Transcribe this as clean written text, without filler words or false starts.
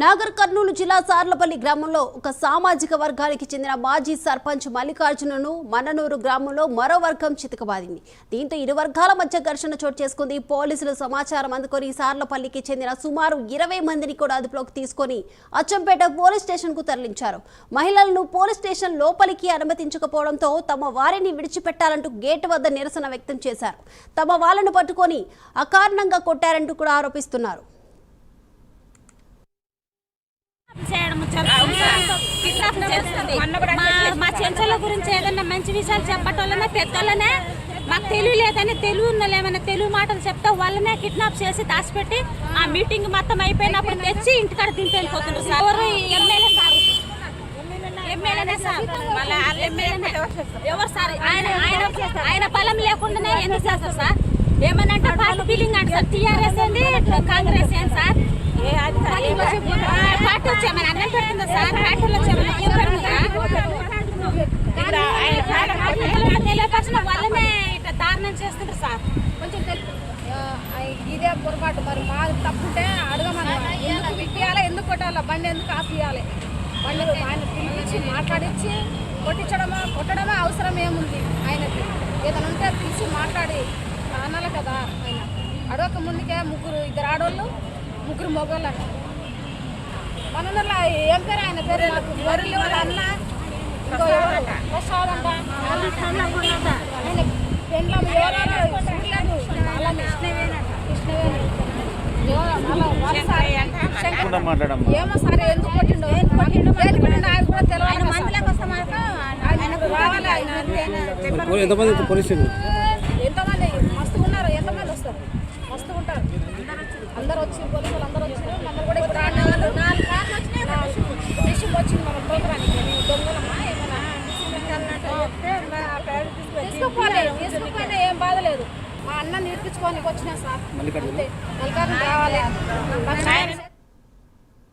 నాగర్ కర్నూలు జిల్లా సార్లపల్లి గ్రామంలో ఒక సామాజిక వర్గానికి చెందిన మాజీ సర్పంచ్ మల్లికార్జునను మన్ననూరు గ్రామంలో మరో వర్గం చితకబాదింది. దీంతో ఇరు వర్గాల మధ్య ఘర్షణ చోటు చేసుకుంది. పోలీసులు సమాచారం అందుకొని సార్లపల్లికి చెందిన సుమారు 20 మందిని కూడా అదుపులోకి తీసుకొని అచ్చంపేట పోలీస్ స్టేషన్ కు తరలించారు. మహిళలను పోలీస్ స్టేషన్ లోపలికి అనుమతించకపోవడంతో తమ వారిని విడిచిపెట్టాలంటూ గేట్ వద్ద నిరసన వ్యక్తం చేశారు. తమ వాళ్ళను పట్టుకొని అకారణంగా కొట్టారంటూ కూడా ఆరోపిస్తున్నారు. మా చెంచల గురించి ఏదన్నా మంచి విషయాలు చెప్పటోళ్ళనే పెద్దోళ్ళనే మాకు తెలివి లేదని తెలుగు ఏమైనా తెలుగు మాటలు చెప్తే వాళ్ళనే కిడ్నాప్ చేసి దాచిపెట్టి ఆ మీటింగ్ మొత్తం అయిపోయినప్పుడు తెచ్చి ఇంటికాడ దింపి వెళ్ళిపోతుండ్రు సార్. ఎవరు ఎమ్మెల్యే సార్, ఎమ్మెల్యేనే సార్, మళ్ళీ ఎమ్మెల్యేనే ఎవరు సార్, ఆయన బలం లేకుండానే ఎందుకు చేస్తారు సార్? ఏమన్నా అంటే పార్టీ బిల్లింగ్ అంటే సార్, టీఆర్ఎస్ ఏంది కాంగ్రెస్ ఏంటి సార్? పార్టీ వచ్చేమని అన్నం పెడుతుందా సార్? పార్టీలో వచ్చేమని తెలియపరిచిన వాళ్ళనే ఇట్లా దారుణం చేస్తుంటారు సార్. కొంచెం ఇదే పొరపాటు. మరి మాకు తప్పుంటే అడగమని, ఎందుకు విప్పియాలి, ఎందుకు కొట్టాలి, బండి ఎందుకు ఆపియాలి, బండి ఆయన పిలిపించి మాట్లాడించి కొట్టడమే అవసరం ఏముంది? ఆయనకి ఏదైనా ఉంటే పిలిచి మాట్లాడి అనాలి కదా. ఆయన అడగక ముందుకే ఇద్దరు ఆడోళ్ళు ముగ్గురు మొగోళ్ళు అంట. మనలో ఏం పేరు ఆయన పేరు? వరులు వాళ్ళ అన్న, ఇంకో ప్రసాద్ అంట. ఆయన పెండ్లం ఏమో సార్ ఎందుకు కొట్టిండో ఆయన కూడా తెలియదు. ఎంతమంది మస్తు ఉన్నారు, ఎంతమంది వస్తారు, మస్తు ఉంటారు. అందరు వచ్చి పోలీసులు అందరూ వచ్చారు. మమ్మల్ని కూడా ఇప్పుడు డిస్ట్రిక్ట్ వచ్చింది మనం ప్రోగ్రానికి. దొంగలమ్మా ఏమన్నా తీసుకుపోయినా ఏం బాధ లేదు. మా అన్న నేర్పించుకోనికి వచ్చినా సార్, అంతే. మల్లికార్జున రావాలి.